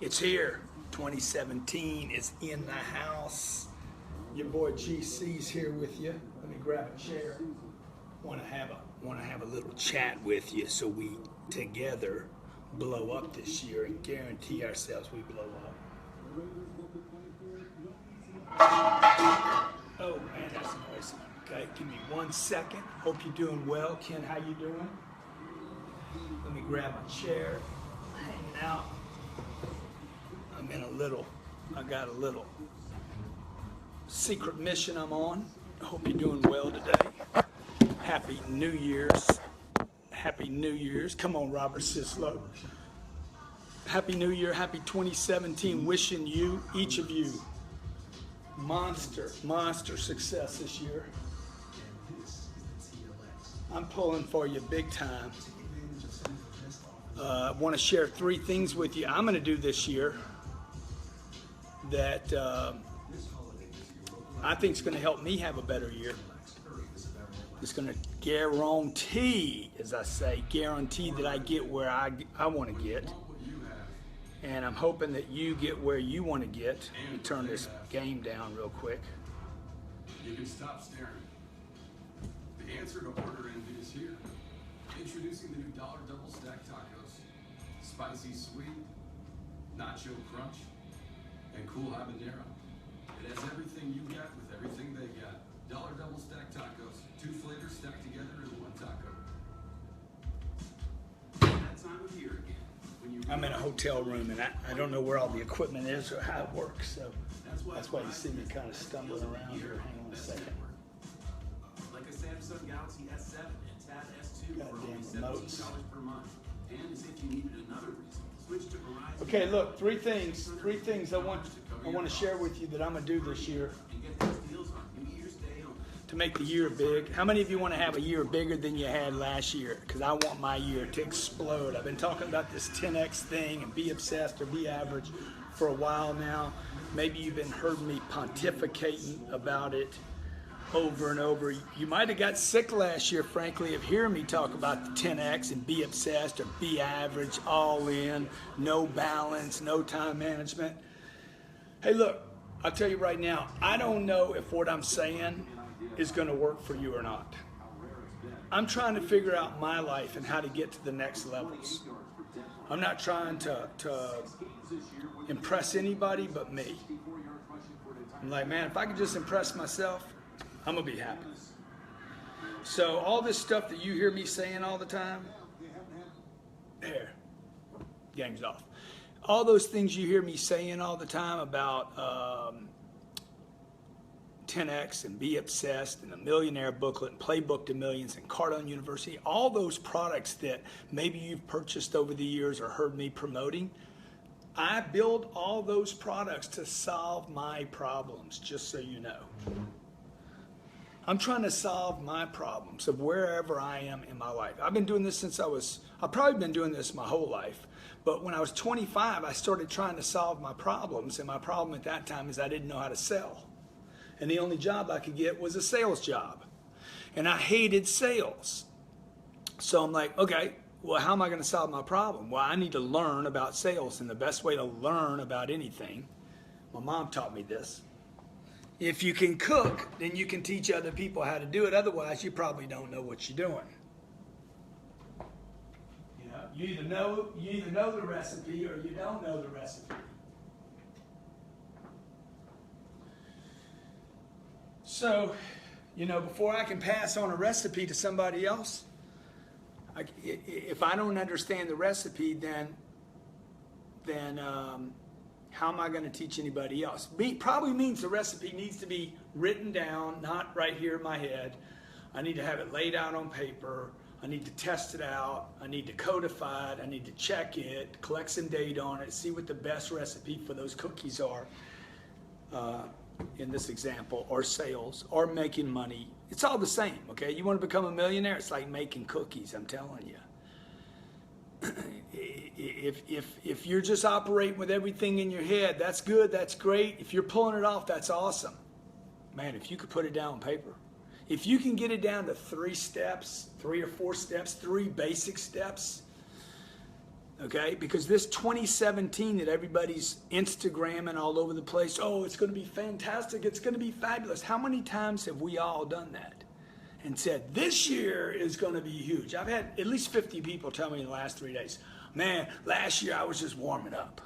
It's here. 2017 is in the house. Your boy GC's here with you. Let me grab a chair. Want to have a little chat with you so we together blow up this year and guarantee ourselves we blow up. Oh man, that's noisy. Okay, give me 1 second. Hope you're doing well. Ken, how you doing? Let me grab a chair. Hanging out. I got a little secret mission I'm on. I hope you're doing well today. Happy New Year's. Happy New Year's. Come on, Robert Sislo. Happy New Year. Happy 2017. Wishing you, each of you, monster success this year. I'm pulling for you big time. I want to share 3 things with you I'm going to do this year that I think is going to help me have a better year. It's going to guarantee, as I say, guarantee that I get where I want to get. And I'm hoping that you get where you want to get. Let me turn this game down real quick. You can stop staring. The answer to order envy is here. Introducing the new $1 double stack tacos. Spicy sweet, nacho crunch, and cool habanero. It has everything you get with everything they got. $1 double stack tacos. 2 flavors stacked together in 1 taco. That time of year again. I'm in a hotel room and I don't know where all the equipment is or how it works, so that's why you see me kind of stumbling around here. Hang on a second. Like a Samsung Galaxy S7 and Tab S2 for only Goddamn remotes. $17 per month. And as if you needed another reason, switch to Verizon. Okay, look, 3 things I want to share with you that I'm gonna do this year And get those deals on New Year's Day only. to make the year big. How many of you want to have a year bigger than you had last year? Because I want my year to explode. I've been talking about this 10x thing and be obsessed or be average for a while now. Maybe you've been heard me pontificating about it over and over. You might have got sick last year, frankly, of hearing me talk about the 10x and be obsessed or be average, all in, no balance, no time management. Hey, look, I'll tell you right now, I don't know if what I'm saying is going to work for you or not. I'm trying to figure out my life and how to get to the next levels. I'm not trying to impress anybody but me. I'm like, man, if I could just impress myself, I'm going to be happy. So all this stuff that you hear me saying all the time, there, game's off. All those things you hear me saying all the time about 10x and Be Obsessed and the Millionaire Booklet and Playbook to Millions and Cardone University, all those products that maybe you've purchased over the years or heard me promoting, I build all those products to solve my problems, just so you know. I'm trying to solve my problems of wherever I am in my life. I've been doing this since I've probably been doing this my whole life. But when I was 25, I started trying to solve my problems. And my problem at that time is I didn't know how to sell. And the only job I could get was a sales job. And I hated sales. So I'm like, okay, well, how am I going to solve my problem? Well, I need to learn about sales. And the best way to learn about anything, my mom taught me this. If you can cook, then you can teach other people how to do it. Otherwise, you probably don't know what you're doing. You either know the recipe or you don't know the recipe. So, before I can pass on a recipe to somebody else, if I don't understand the recipe, then how am I going to teach anybody else? Probably means the recipe needs to be written down, not right here in my head. I need to have it laid out on paper. I need to test it out. I need to codify it. I need to check it, collect some data on it, see what the best recipe for those cookies are in this example, or sales, or making money. It's all the same, okay? You want to become a millionaire? It's like making cookies, I'm telling you. If you're just operating with everything in your head, that's good, that's great. If you're pulling it off, that's awesome. Man, if you could put it down on paper. If you can get it down to 3 steps, 3 or 4 steps, 3 basic steps, Okay, because this 2017 that everybody's Instagramming all over the place, oh, it's going to be fantastic, it's going to be fabulous. How many times have we all done that and said, this year is going to be huge? I've had at least 50 people tell me in the last 3 days, man, last year I was just warming up.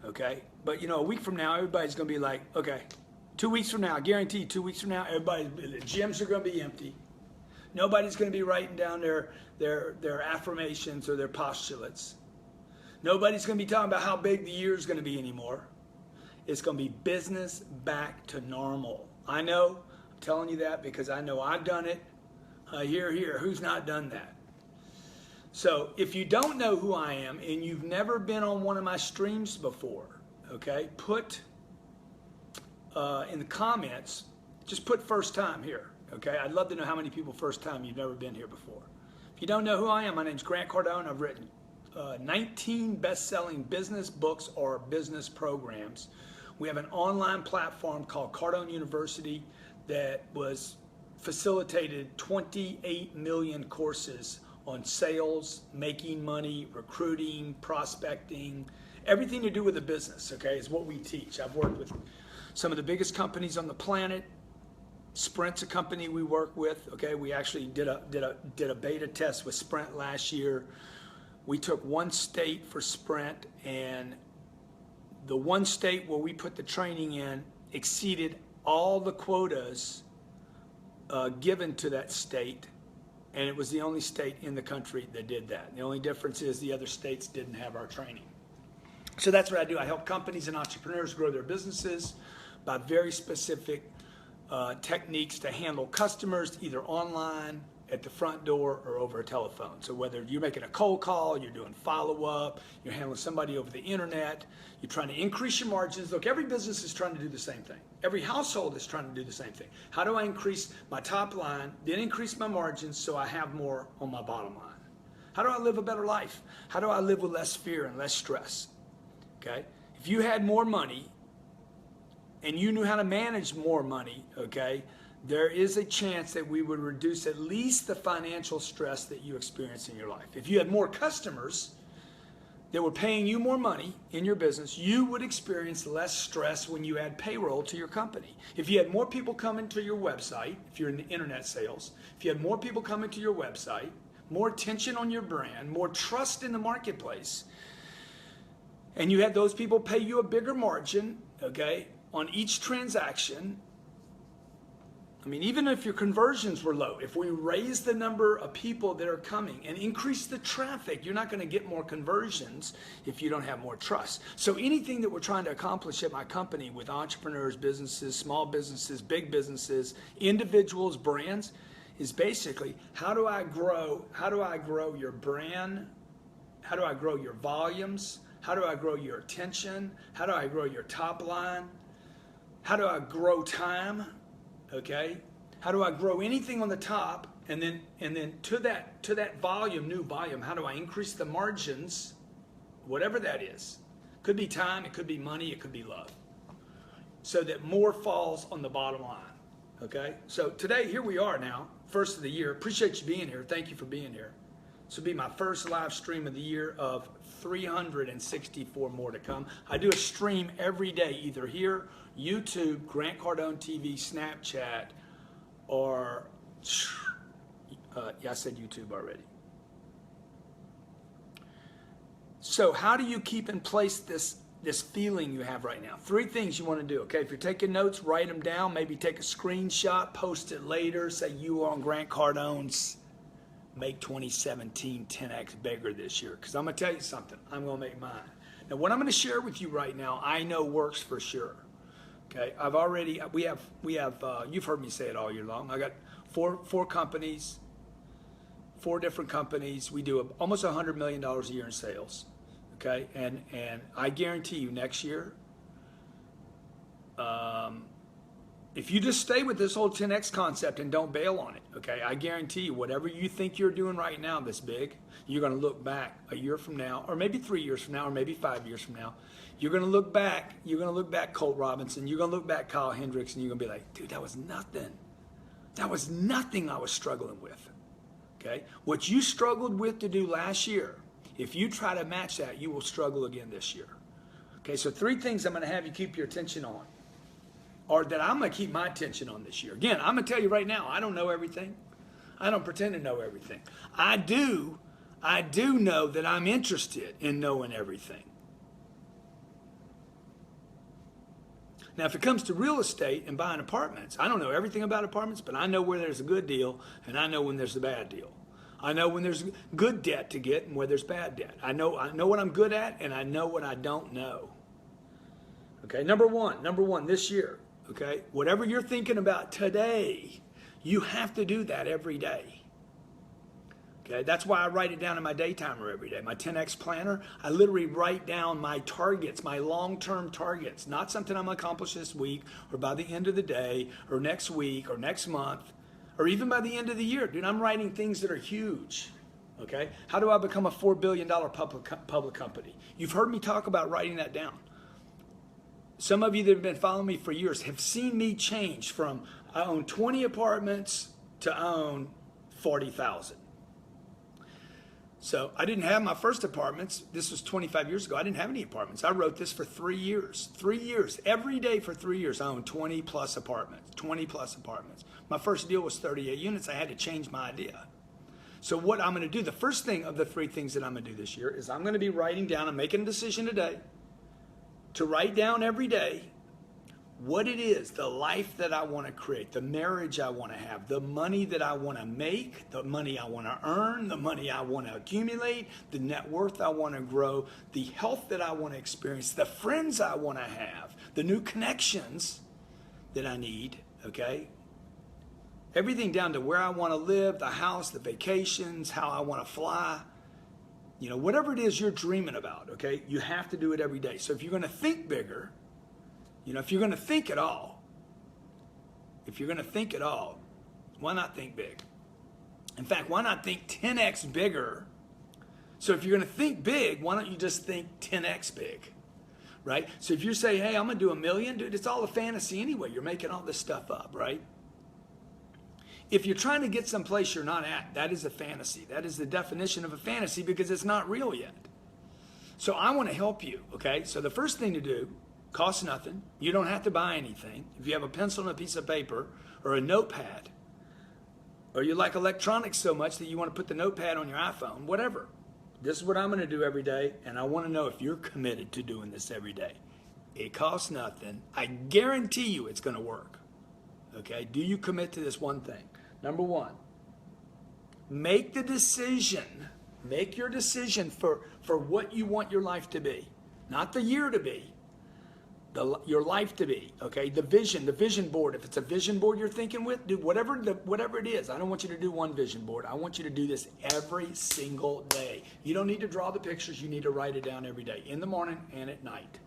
Okay, but you know, a week from now, everybody's going to be like, okay, 2 weeks from now, I guarantee 2 weeks from now, the gyms are going to be empty. Nobody's going to be writing down their affirmations or their postulates. Nobody's going to be talking about how big the year is going to be anymore. It's going to be business back to normal. I know, I'm telling you that because I know I've done it. Here, who's not done that? So if you don't know who I am and you've never been on one of my streams before, okay, put in the comments, just put first time here. Okay, I'd love to know how many people first time you've never been here before. If you don't know who I am, my name's Grant Cardone. I've written 19 best-selling business books or business programs. We have an online platform called Cardone University that was facilitated 28 million courses on sales, making money, recruiting, prospecting, everything to do with a business, okay, is what we teach. I've worked with some of the biggest companies on the planet. Sprint's a company we work with. Okay, we actually did a beta test with Sprint last year. We took one state for Sprint, and the one state where we put the training in exceeded all the quotas given to that state, and it was the only state in the country that did that. The only difference is the other states didn't have our training. So that's what I do. I help companies and entrepreneurs grow their businesses by very specific techniques to handle customers either online, at the front door, or over a telephone. So whether you're making a cold call, you're doing follow-up, you're handling somebody over the internet, you're trying to increase your margins. Look, every business is trying to do the same thing. Every household is trying to do the same thing. How do I increase my top line, then increase my margins so I have more on my bottom line? How do I live a better life? How do I live with less fear and less stress? Okay? If you had more money, and you knew how to manage more money, okay, there is a chance that we would reduce at least the financial stress that you experience in your life. If you had more customers that were paying you more money in your business, you would experience less stress when you add payroll to your company. If you had more people coming to your website, if you're in the internet sales, if you had more people coming to your website, more attention on your brand, more trust in the marketplace, and you had those people pay you a bigger margin, okay, on each transaction. I mean, even if your conversions were low, if we raise the number of people that are coming and increase the traffic, you're not going to get more conversions if you don't have more trust. So anything that we're trying to accomplish at my company with entrepreneurs, businesses, small businesses, big businesses, individuals, brands, is basically how do I grow your brand? How do I grow your volumes? How do I grow your attention? How do I grow your top line? How do I grow time? Okay? How do I grow anything on the top, and then to that volume, new volume, how do I increase the margins, whatever that is? Could be time, it could be money, it could be love. So that more falls on the bottom line. Okay? So today, here we are now, first of the year. Appreciate you being here. Thank you for being here. This will be my first live stream of the year, of 364 more to come. I do a stream every day, either here, YouTube, Grant Cardone TV, Snapchat, or, yeah, I said YouTube already. So how do you keep in place this feeling you have right now? 3 things you want to do, okay? If you're taking notes, write them down. Maybe take a screenshot, post it later. Say you are on Grant Cardone's Make 2017 10x bigger this year. Because I'm going to tell you something. I'm going to make mine. Now, what I'm going to share with you right now, I know works for sure. Okay, we have, you've heard me say it all year long. I got four companies, 4 different companies. We do almost $100 million a year in sales. Okay, and I guarantee you next year, if you just stay with this whole 10X concept and don't bail on it, okay, I guarantee you whatever you think you're doing right now this big, you're going to look back a year from now, or maybe 3 years from now, or maybe 5 years from now. You're going to look back, Colt Robinson, you're going to look back Kyle Hendricks, and you're going to be like, dude, that was nothing. That was nothing I was struggling with, okay? What you struggled with to do last year, If you try to match that, you will struggle again this year. Okay, so 3 things I'm going to have you keep your attention on, or that I'm going to keep my attention on this year. Again, I'm going to tell you right now, I don't know everything. I don't pretend to know everything. I do know that I'm interested in knowing everything. Now, if it comes to real estate and buying apartments, I don't know everything about apartments, but I know where there's a good deal and I know when there's a bad deal. I know when there's good debt to get and where there's bad debt. I know what I'm good at and I know what I don't know. Okay, number one this year, okay, whatever you're thinking about today, you have to do that every day. Okay, that's why I write it down in my daytimer every day. My 10X planner, I literally write down my targets, my long-term targets, not something I'm going to accomplish this week or by the end of the day or next week or next month or even by the end of the year. Dude, I'm writing things that are huge. Okay, how do I become a $4 billion public company? You've heard me talk about writing that down. Some of you that have been following me for years have seen me change from I own 20 apartments to own 40,000. So I didn't have my first apartments. This was 25 years ago. I didn't have any apartments. I wrote this for 3 years. 3 years. Every day for 3 years, I owned 20 plus apartments. 20 plus apartments. My first deal was 38 units. I had to change my idea. So what I'm going to do, the first thing of the 3 things that I'm going to do this year is I'm going to be writing down, I'm making a decision today to write down every day what it is, the life that I want to create, the marriage I want to have, the money that I want to make, the money I want to earn, the money I want to accumulate, the net worth I want to grow, the health that I want to experience, the friends I want to have, the new connections that I need, okay? Everything down to where I want to live, the house, the vacations, how I want to fly. You know, whatever it is you're dreaming about, okay? You have to do it every day. So if you're going to think bigger, you know, if you're going to think at all, why not think big? In fact, why not think 10x bigger? So if you're going to think big, why don't you just think 10x big, right? So if you say, hey, I'm going to do $1 million, dude, it's all a fantasy anyway. You're making all this stuff up, right? If you're trying to get someplace you're not at, that is a fantasy. That is the definition of a fantasy because it's not real yet. So I want to help you, okay? So the first thing to do, costs nothing. You don't have to buy anything. If you have a pencil and a piece of paper or a notepad, or you like electronics so much that you want to put the notepad on your iPhone, whatever. This is what I'm going to do every day, and I want to know if you're committed to doing this every day. It costs nothing. I guarantee you it's going to work. Okay? Do you commit to this one thing? Number 1, make the decision. Make your decision for what you want your life to be. Not the year to be. Your life to be, okay? The vision board. If it's a vision board you're thinking with, do whatever it is. I don't want you to do one vision board. I want you to do this every single day. You don't need to draw the pictures. You need to write it down every day, in the morning and at night.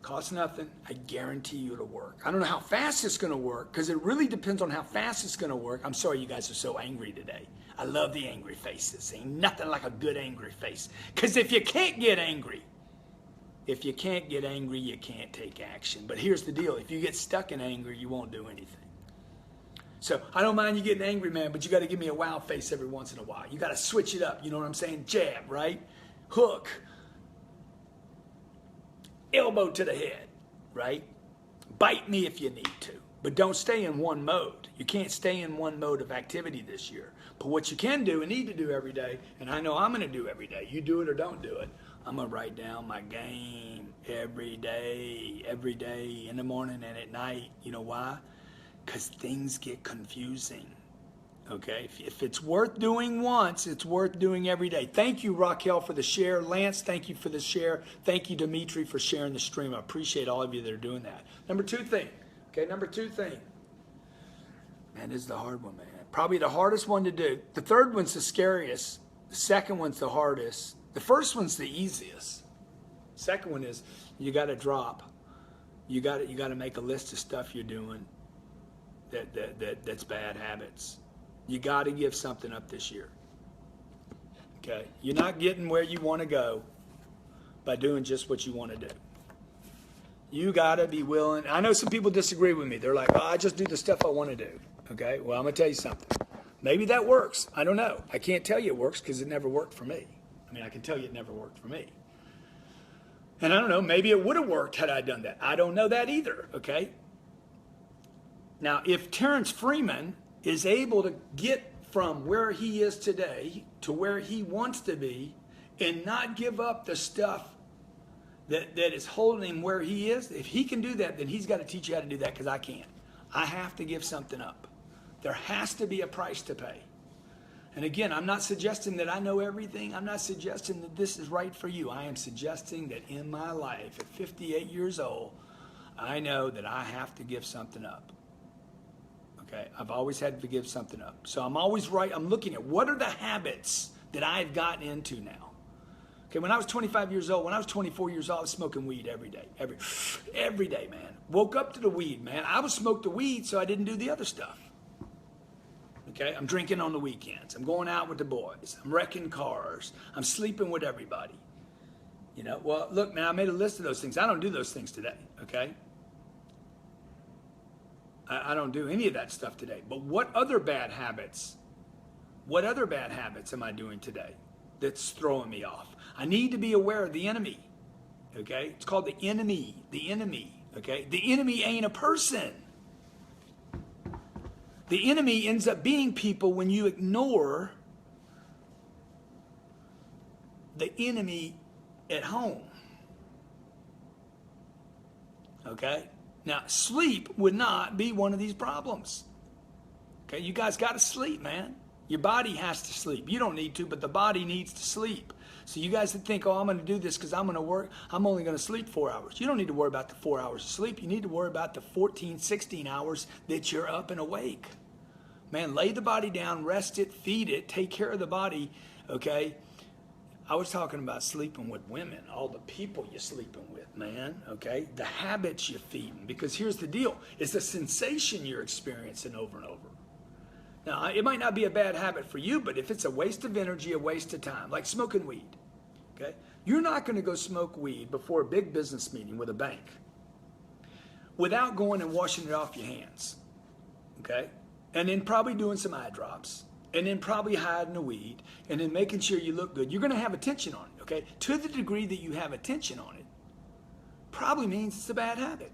Costs nothing. I guarantee you it'll work. I don't know how fast it's going to work because it really depends on how fast it's going to work. I'm sorry you guys are so angry today. I love the angry faces. Ain't nothing like a good angry face. Because if you can't get angry, you can't take action. But here's the deal. If you get stuck in anger, you won't do anything. So I don't mind you getting angry, man, but you got to give me a wow face every once in a while. You got to switch it up. You know what I'm saying? Jab, right? Hook. Elbow to the head, right? Bite me if you need to. But don't stay in one mode. You can't stay in one mode of activity this year. But what you can do and need to do every day, and I know I'm going to do every day, you do it or don't do it, I'm going to write down my game every day, in the morning and at night. You know why? Because things get confusing, okay? If it's worth doing once, it's worth doing every day. Thank you, Raquel, for the share. Lance, thank you for the share. Thank you, Dimitri, for sharing the stream. I appreciate all of you that are doing that. Number 2 thing, Man, this is the hard one, man. Probably the hardest one to do. The third one's the scariest. The second one's the hardest. The first one's the easiest. Second one is you got to drop. You got to make a list of stuff you're doing that's bad habits. You got to give something up this year. Okay? You're not getting where you want to go by doing just what you want to do. You got to be willing. I know some people disagree with me. They're like, I just do the stuff I want to do. Okay? Well, I'm going to tell you something. Maybe that works. I don't know. I can't tell you it works because it never worked for me. I mean, I can tell you it never worked for me. And I don't know, maybe it would have worked had I done that. I don't know that either, okay? Now, if Terrence Freeman is able to get from where he is today to where he wants to be and not give up the stuff that is holding him where he is, if he can do that, then he's got to teach you how to do that, because I can't. I have to give something up. There has to be a price to pay. And again, I'm not suggesting that I know everything. I'm not suggesting that this is right for you. I am suggesting that in my life, at 58 years old, I know that I have to give something up. Okay, I've always had to give something up. So I'm always right. I'm looking at what are the habits that I've gotten into now. Okay, when I was 25 years old, when I was 24 years old, I was smoking weed every day. Every day, man. Woke up to the weed, man. I would smoke the weed so I didn't do the other stuff. Okay, I'm drinking on the weekends. I'm going out with the boys. I'm wrecking cars. I'm sleeping with everybody. You know, well, look, man, I made a list of those things. I don't do those things today, okay? I don't do any of that stuff today. But what other bad habits am I doing today that's throwing me off? I need to be aware of the enemy, okay? It's called the enemy, okay? The enemy ain't a person. The enemy ends up being people when you ignore the enemy at home, okay? Now, sleep would not be one of these problems. Okay, you guys got to sleep, man. Your body has to sleep. You don't need to, but the body needs to sleep. So you guys that think, oh, I'm going to do this because I'm going to work, I'm only going to sleep 4 hours. You don't need to worry about the 4 hours of sleep. You need to worry about the 14, 16 hours that you're up and awake. Man, lay the body down, rest it, feed it, take care of the body, okay? I was talking about sleeping with women, all the people you're sleeping with, man, okay? The habits you're feeding, because here's the deal. It's a sensation you're experiencing over and over. Now, it might not be a bad habit for you, but if it's a waste of energy, a waste of time, like smoking weed, okay? You're not going to go smoke weed before a big business meeting with a bank without going and washing it off your hands, okay? And then probably doing some eye drops, and then probably hiding the weed, and then making sure you look good. You're going to have attention on it, okay? To the degree that you have attention on it, probably means it's a bad habit.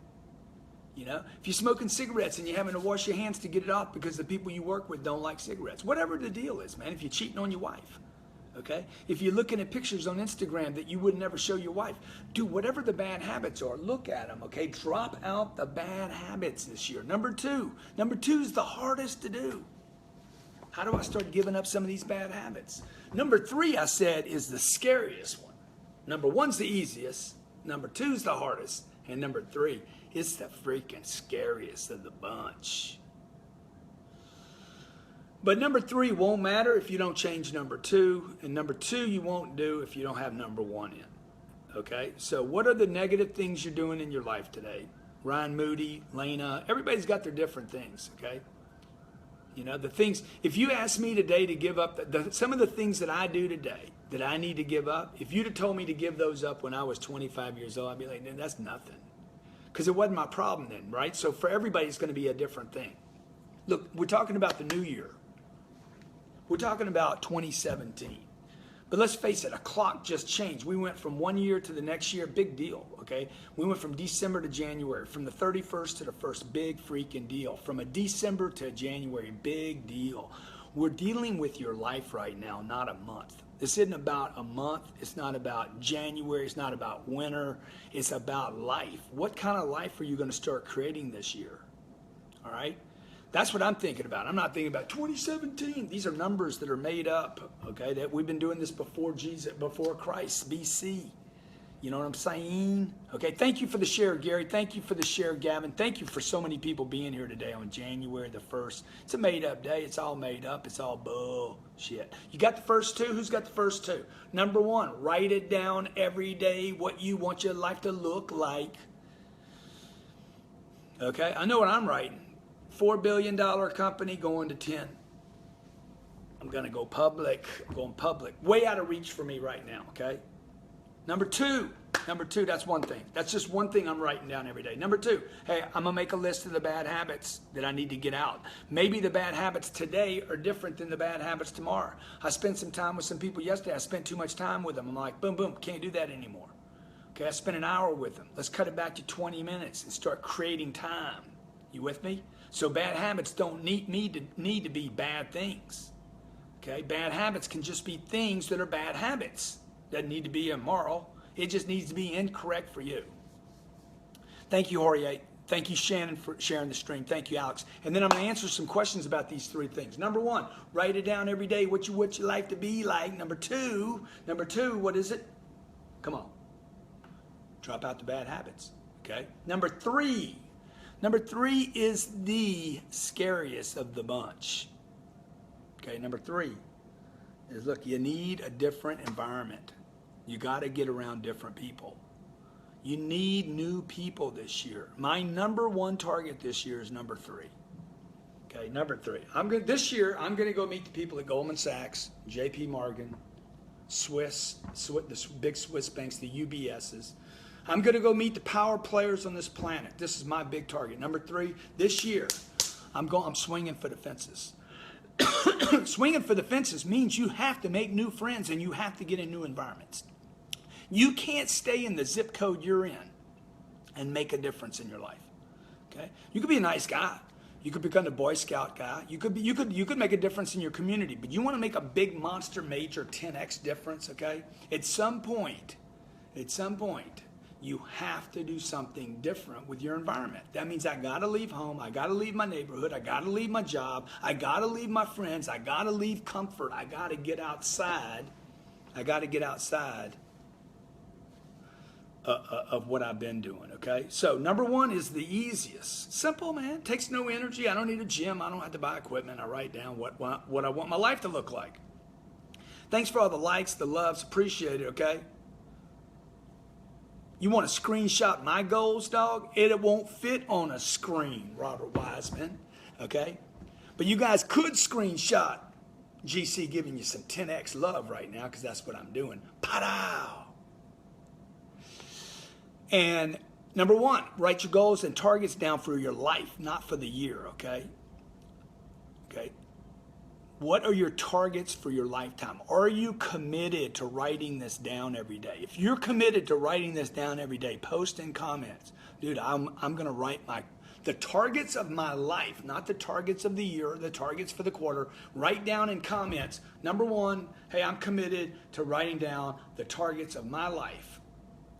You know, if you're smoking cigarettes and you're having to wash your hands to get it off because the people you work with don't like cigarettes, whatever the deal is, man, if you're cheating on your wife, okay? If you're looking at pictures on Instagram that you would never show your wife, do whatever the bad habits are, look at them, okay? Drop out the bad habits this year. Number two is the hardest to do. How do I start giving up some of these bad habits? Number 3, I said, is the scariest one. Number 1's the easiest. Number 2's the hardest. And number 3, it's the freaking scariest of the bunch. But number 3 won't matter if you don't change number 2. And number 2 you won't do if you don't have number 1 in. Okay? So what are the negative things you're doing in your life today? Ryan Moody, Lena, everybody's got their different things, okay? You know, the things, if you ask me today to give up, some of the things that I do today that I need to give up, if you'd have told me to give those up when I was 25 years old, I'd be like, that's nothing. Because it wasn't my problem then, right? So for everybody, it's going to be a different thing. Look, we're talking about the new year. We're talking about 2017. But let's face it, a clock just changed. We went from one year to the next year, big deal, okay? We went from December to January, from the 31st to the 1st, big freaking deal. From a December to January, big deal. We're dealing with your life right now, not a month. This isn't about a month. It's not about January. It's not about winter. It's about life. What kind of life are you going to start creating this year? All right? That's what I'm thinking about. I'm not thinking about 2017. These are numbers that are made up, okay? That we've been doing this before Jesus, before Christ, BC. You know what I'm saying? Okay, thank you for the share, Gary. Thank you for the share, Gavin. Thank you for so many people being here today on January the 1st. It's a made-up day. It's all made up. It's all bullshit. You got the first 2? Who's got the first 2? Number 1, write it down every day, what you want your life to look like. Okay, I know what I'm writing. $4 billion company going to 10. I'm going to go public. I'm going public. Way out of reach for me right now, okay? Number 2, Number two, that's one thing. That's just one thing I'm writing down every day. Number two, hey, I'm gonna make a list of the bad habits that I need to get out. Maybe the bad habits today are different than the bad habits tomorrow. I spent some time with some people yesterday. I spent too much time with them. I'm like, boom, boom, can't do that anymore. Okay, I spent an hour with them. Let's cut it back to 20 minutes and start creating time. You with me? So bad habits don't need to be bad things. Okay, bad habits can just be things that are bad habits. Doesn't need to be immoral. It just needs to be incorrect for you. Thank you, Jorge. Thank you, Shannon, for sharing the stream. Thank you, Alex. And then I'm going to answer some questions about these three things. Number one, write it down every day. What you like to be like. Number two, what is it? Come on. Drop out the bad habits. Okay. Number three is the scariest of the bunch. Okay. Number three is, look, you need a different environment. You got to get around different people. You need new people this year. My number one target this year is number three. Okay, number three. This year, I'm going to go meet the people at Goldman Sachs, JP Morgan, the big Swiss banks, the UBSs. I'm going to go meet the power players on this planet. This is my big target. Number three, this year, I'm swinging for the fences. Swinging for the fences means you have to make new friends and you have to get in new environments. You can't stay in the zip code you're in and make a difference in your life. Okay? You could be a nice guy. You could become a Boy Scout guy. You could make a difference in your community, but you want to make a big monster major 10x difference, okay? At some point, you have to do something different with your environment. That means I got to leave home. I got to leave my neighborhood. I got to leave my job. I got to leave my friends. I got to leave comfort. I got to get outside. Of what I've been doing, okay? So number one is the easiest. Simple, man. Takes no energy. I don't need a gym. I don't have to buy equipment. I write down what I want my life to look like. Thanks for all the likes, the loves. Appreciate it, okay? You want to screenshot my goals, dog? It won't fit on a screen, Robert Wiseman, okay? But you guys could screenshot GC giving you some 10x love right now, because that's what I'm doing. Pow! And number one, write your goals and targets down for your life, not for the year, okay? Okay. What are your targets for your lifetime? Are you committed to writing this down every day? If you're committed to writing this down every day, post in comments. Dude, I'm going to write the targets of my life, not the targets of the year, the targets for the quarter. Write down in comments. Number one, hey, I'm committed to writing down the targets of my life.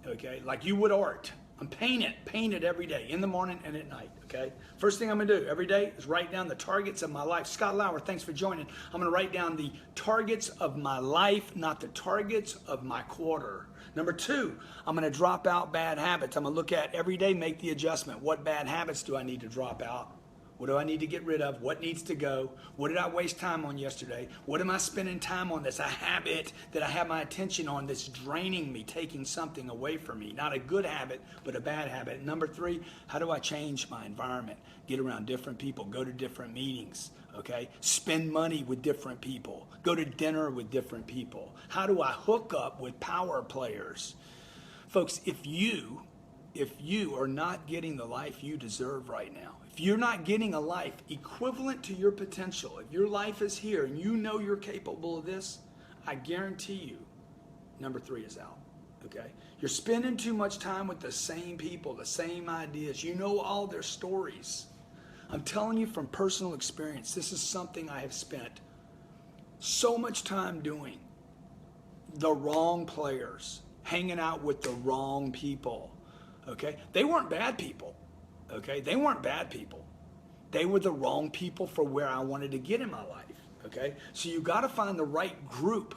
Okay, like you would art. I'm paint it every day, in the morning and at night, okay? First thing I'm gonna do every day is write down the targets of my life. Scott Lauer, thanks for joining. I'm gonna write down the targets of my life, not the targets of my quarter. Number two, I'm gonna drop out bad habits. I'm gonna look at every day, make the adjustment. What bad habits do I need to drop out? What do I need to get rid of? What needs to go? What did I waste time on yesterday? What am I spending time on that's a habit that I have my attention on that's draining me, taking something away from me? Not a good habit, but a bad habit. Number three, how do I change my environment? Get around different people, go to different meetings, okay? Spend money with different people, go to dinner with different people. How do I hook up with power players? Folks, if you are not getting the life you deserve right now, if you're not getting a life equivalent to your potential, if your life is here and you know you're capable of this, I guarantee you, number three is out, okay? You're spending too much time with the same people, the same ideas. You know all their stories. I'm telling you from personal experience, this is something I have spent so much time doing. The wrong players, hanging out with the wrong people, okay? They weren't bad people. Okay, they weren't bad people. They were the wrong people for where I wanted to get in my life. Okay, so you got to find the right group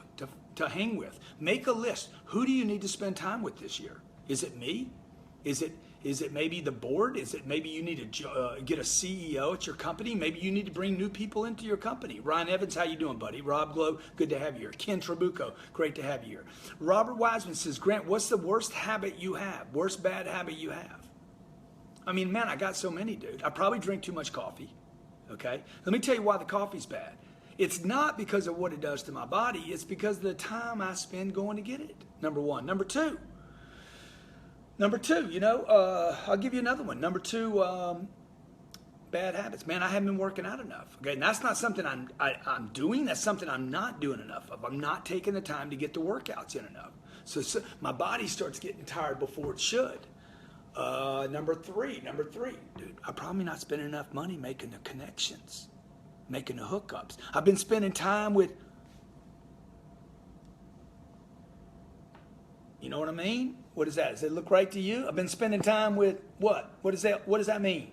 to hang with. Make a list. Who do you need to spend time with this year? Is it me? Is it maybe the board? Is it maybe you need to get a CEO at your company? Maybe you need to bring new people into your company. Ryan Evans, how you doing, buddy? Rob Glow, good to have you here. Ken Trabucco, great to have you here. Robert Wiseman says, Grant, what's the worst habit you have? Worst bad habit you have? I mean, man, I got so many, dude. I probably drink too much coffee, okay? Let me tell you why the coffee's bad. It's not because of what it does to my body. It's because of the time I spend going to get it, number one. Number two, Number two, I'll give you another one. Number two, bad habits. Man, I haven't been working out enough. Okay, and that's not something I'm doing. That's something I'm not doing enough of. I'm not taking the time to get the workouts in enough. So my body starts getting tired before it should. Number three, dude, I'm probably not spending enough money making the connections, making the hookups. I've been spending time with, you know what I mean? What is that? Does it look right to you? I've been spending time with what? What does that mean?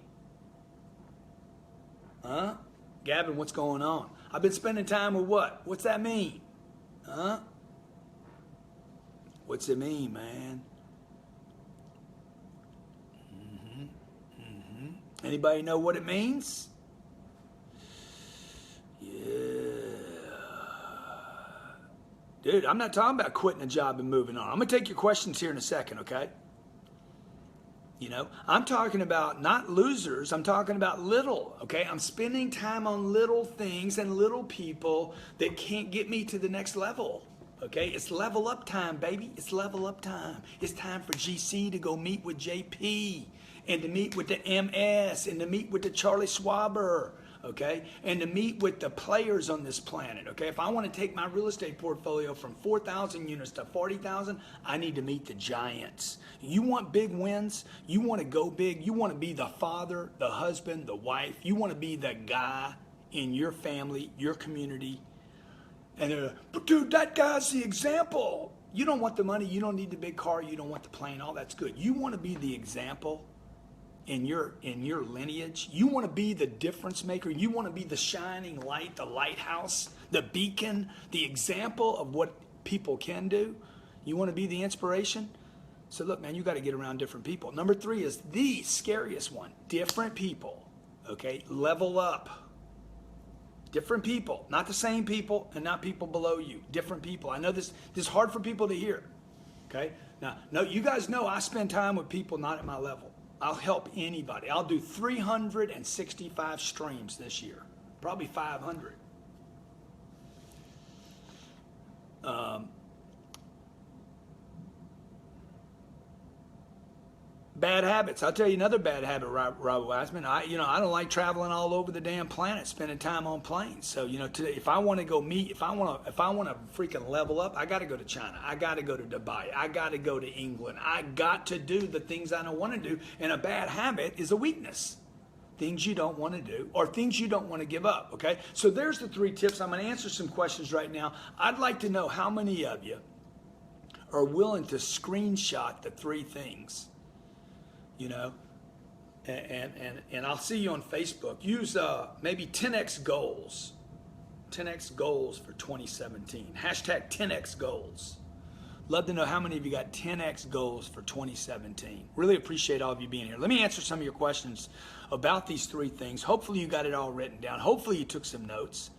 Huh? Gavin, what's going on? I've been spending time with what? What's that mean? Huh? What's it mean, man? Anybody know what it means? Yeah. Dude, I'm not talking about quitting a job and moving on. I'm going to take your questions here in a second, okay? I'm talking about not losers. I'm talking about little, okay? I'm spending time on little things and little people that can't get me to the next level, okay? It's level up time, baby. It's level up time. It's time for GC to go meet with JP and to meet with the MS and to meet with the Charlie Schwaber, okay? And to meet with the players on this planet, okay? If I want to take my real estate portfolio from 4,000 units to 40,000, I need to meet the giants. You want big wins? You want to go big? You want to be the father, the husband, the wife? You want to be the guy in your family, your community? And but dude, that guy's the example. You don't want the money. You don't need the big car. You don't want the plane. All that's good. You want to be the example in your lineage. You want to be the difference maker. You want to be the shining light, the lighthouse, the beacon, the example of what people can do. You want to be the inspiration. So look, man, you got to get around different people. Number three is the scariest one. Different people. Okay, level up. Different people, not the same people, and not people below you. Different people. I know this is hard for people to hear. Okay, now, no, you guys know I spend time with people not at my level. I'll help anybody. I'll do 365 streams this year, probably 500. Bad habits. I'll tell you another bad habit, Robert Wiseman. I don't like traveling all over the damn planet, spending time on planes. So, today, if I want to go meet, if I want to freaking level up, I got to go to China. I got to go to Dubai. I got to go to England. I got to do the things I don't want to do. And a bad habit is a weakness. Things you don't want to do or things you don't want to give up. Okay. So there's the three tips. I'm going to answer some questions right now. I'd like to know how many of you are willing to screenshot the three things. And I'll see you on Facebook. Use maybe 10x goals. 10x goals for 2017. Hashtag 10x goals. Love to know how many of you got 10x goals for 2017. Really appreciate all of you being here. Let me answer some of your questions about these three things. Hopefully you got it all written down. Hopefully you took some notes.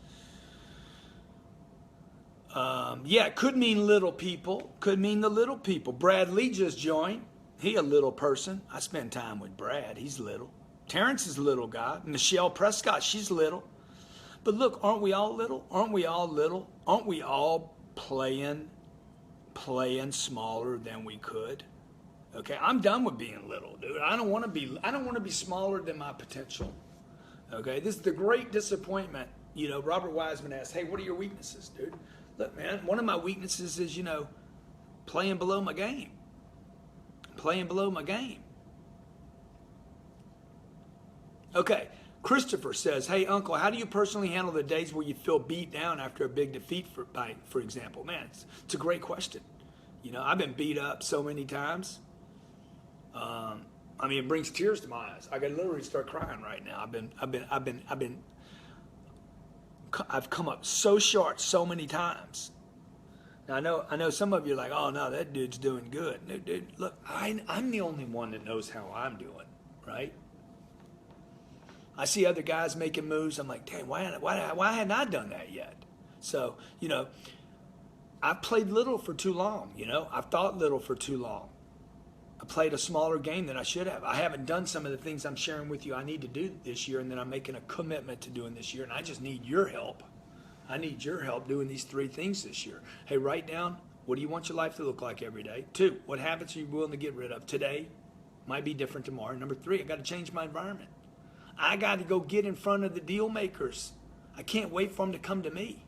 Yeah, it could mean little people. Could mean the little people. Brad Lee just joined. He a little person. I spend time with Brad. He's little. Terrence is a little guy. Michelle Prescott, she's little. But look, aren't we all little? Aren't we all little? Aren't we all playing smaller than we could? Okay, I'm done with being little, dude. I don't want to be smaller than my potential. Okay, this is the great disappointment. Robert Wiseman asked, "Hey, what are your weaknesses, dude?" Look, man, one of my weaknesses is, playing below my game. Playing below my game. Okay, Christopher says, "Hey, Uncle, how do you personally handle the days where you feel beat down after a big defeat, for example?" Man, it's a great question. I've been beat up so many times. It brings tears to my eyes. I could literally start crying right now. I've come up so short so many times. Now, I know some of you are like, "Oh no, that dude's doing good." No, dude, look, I'm the only one that knows how I'm doing, right? I see other guys making moves. I'm like, "Dang, why hadn't I done that yet?" So, I've played little for too long. I've thought little for too long. I played a smaller game than I should have. I haven't done some of the things I'm sharing with you I need to do this year, and then I'm making a commitment to doing this year, and I just need your help. I need your help doing these three things this year. Hey, write down What do you want your life to look like every day? 2, what habits are you willing to get rid of today? Might be different tomorrow. Number 3, I got to change my environment. I got to go get in front of the deal makers. I can't wait for them to come to me.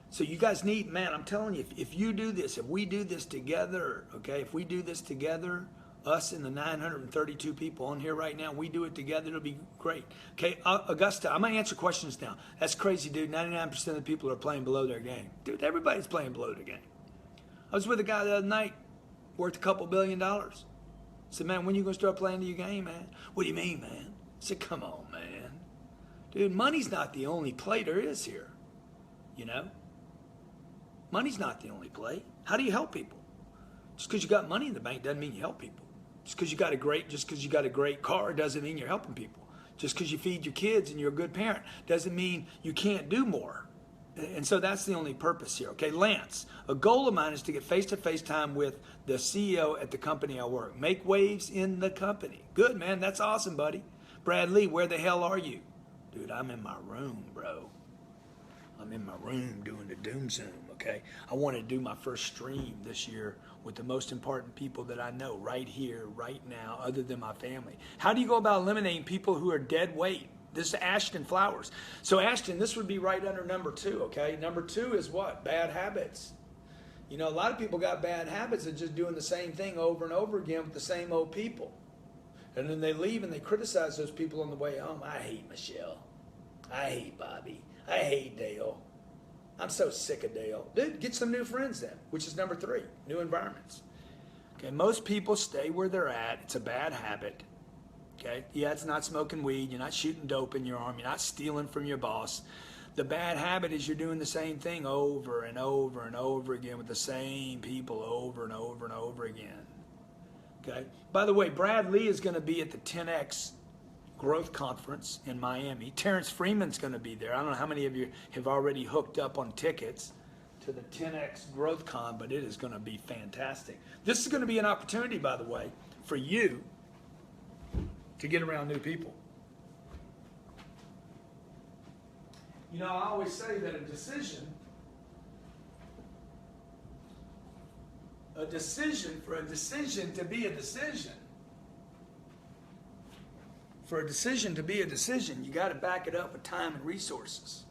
So you guys need, man, I'm telling you, if you do this, if we do this together, okay, if we do this together, us and the 932 people on here right now, we do it together, it'll be great. Okay, Augusta, I'm going to answer questions now. That's crazy, dude. 99% of the people are playing below their game. Dude, everybody's playing below their game. I was with a guy the other night, worth a couple $1 billion. I said, man, when are you going to start playing to your game, man? What do you mean, man? I said, come on, man. Dude, money's not the only play there is here, you know? Money's not the only play. How do you help people? Just because you got money in the bank doesn't mean you help people. Just because you got a great car doesn't mean you're helping people. Just because you feed your kids and you're a good parent doesn't mean you can't do more. And so that's the only purpose here. Okay, Lance, a goal of mine is to get face-to-face time with the CEO at the company I work. Make waves in the company. Good, man. That's awesome, buddy. Brad Lee, where the hell are you? Dude, I'm in my room, bro. I'm in my room doing the Doom Zoom, okay? I want to do my first stream this year with the most important people that I know right here, right now, other than my family. How do you go about eliminating people who are dead weight? This is Ashton Flowers. So Ashton, this would be right under number 2, okay? Number 2 is what? Bad habits. You know, a lot of people got bad habits of just doing the same thing over and over again with the same old people. And then they leave and they criticize those people on the way home. I hate Michelle. I hate Bobby. I hate Dale. I'm so sick of Dale. Dude, get some new friends then, which is number 3, new environments. Okay, most people stay where they're at. It's a bad habit. Okay, yeah, it's not smoking weed. You're not shooting dope in your arm. You're not stealing from your boss. The bad habit is you're doing the same thing over and over and over again with the same people over and over and over again. Okay, by the way, Brad Lee is going to be at the 10X Growth Conference in Miami. Terrence Freeman's going to be there. I don't know how many of you have already hooked up on tickets to the 10X Growth Con, but it is going to be fantastic. This is going to be an opportunity, by the way, for you to get around new people. You know, I always say that a decision for a decision to be a decision, for a decision to be a decision, you got to back it up with time and resources.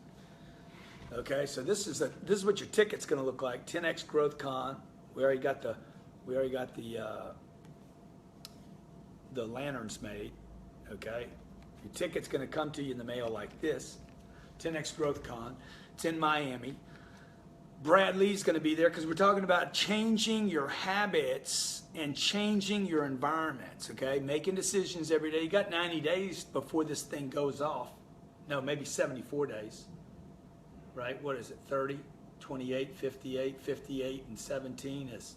Okay, so this is what your ticket's going to look like. 10X Growth Con. We already got the lanterns made. Okay, your ticket's going to come to you in the mail like this. 10X Growth Con. It's in Miami. Brad Lee's going to be there because we're talking about changing your habits and changing your environments, okay? Making decisions every day. You got 90 days before this thing goes off. No, maybe 74 days, right? What is it, 30, 28, 58, 58, and 17 is